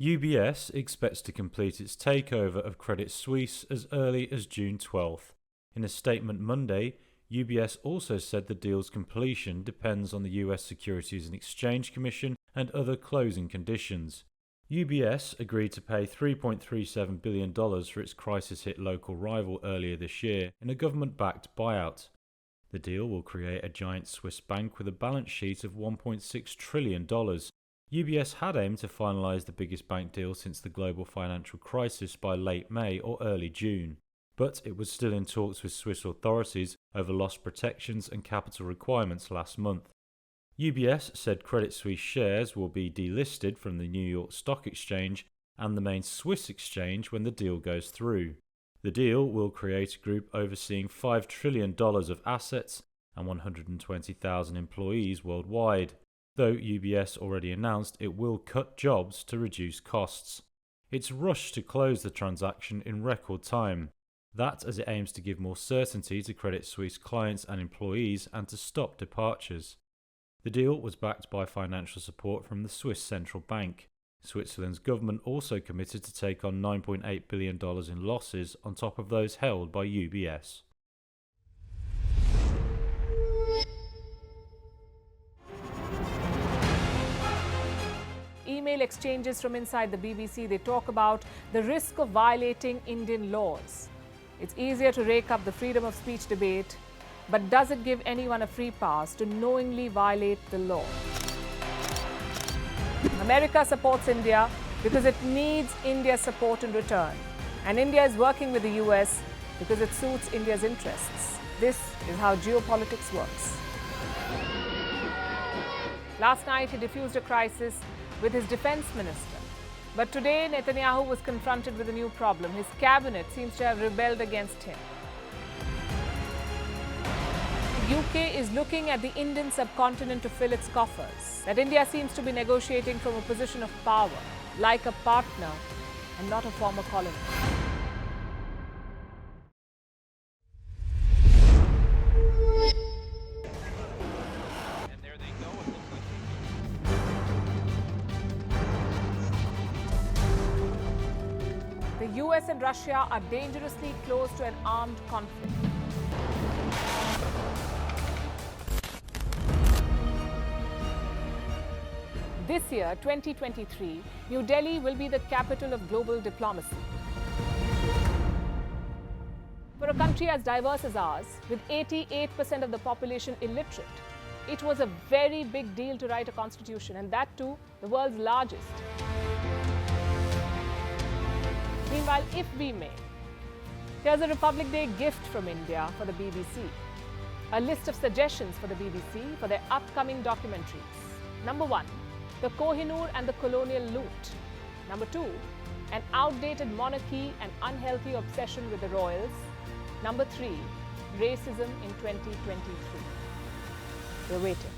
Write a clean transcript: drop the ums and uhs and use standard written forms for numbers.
UBS expects to complete its takeover of Credit Suisse as early as June 12th. In a statement Monday, UBS also said the deal's completion depends on the US Securities and Exchange Commission and other closing conditions. UBS agreed to pay $3.37 billion for its crisis-hit local rival earlier this year in a government-backed buyout. The deal will create a giant Swiss bank with a balance sheet of $1.6 trillion. UBS had aimed to finalize the biggest bank deal since the global financial crisis by late May or early June, but it was still in talks with Swiss authorities over loss protections and capital requirements last month. UBS said Credit Suisse shares will be delisted from the New York Stock Exchange and the main Swiss exchange when the deal goes through. The deal will create a group overseeing $5 trillion of assets and 120,000 employees worldwide, though UBS already announced it will cut jobs to reduce costs. It's rushed to close the transaction in record time. That as it aims to give more certainty to Credit Suisse clients and employees and to stop departures. The deal was backed by financial support from the Swiss Central Bank. Switzerland's government also committed to take on $9.8 billion in losses on top of those held by UBS. Email exchanges from inside the BBC, they talk about the risk of violating Indian laws. It's easier to rake up the freedom of speech debate, but does it give anyone a free pass to knowingly violate the law? America supports India because it needs India's support in return. And India is working with the US because it suits India's interests. This is how geopolitics works. Last night, he diffused a crisis with his defense minister. But today, Netanyahu was confronted with a new problem. His cabinet seems to have rebelled against him. The UK is looking at the Indian subcontinent to fill its coffers. That India seems to be negotiating from a position of power, like a partner and not a former colony. And there they go. It looks like The US and Russia are dangerously close to an armed conflict. This year, 2023, New Delhi will be the capital of global diplomacy. For a country as diverse as ours, with 88% of the population illiterate, it was a very big deal to write a constitution, and that too, the world's largest. Meanwhile, if we may, here's a Republic Day gift from India for the BBC. A list of suggestions for the BBC for their upcoming documentaries. Number 1, the Kohinoor and the colonial loot. Number 2, an outdated monarchy and unhealthy obsession with the royals. Number 3, racism in 2023. We're waiting.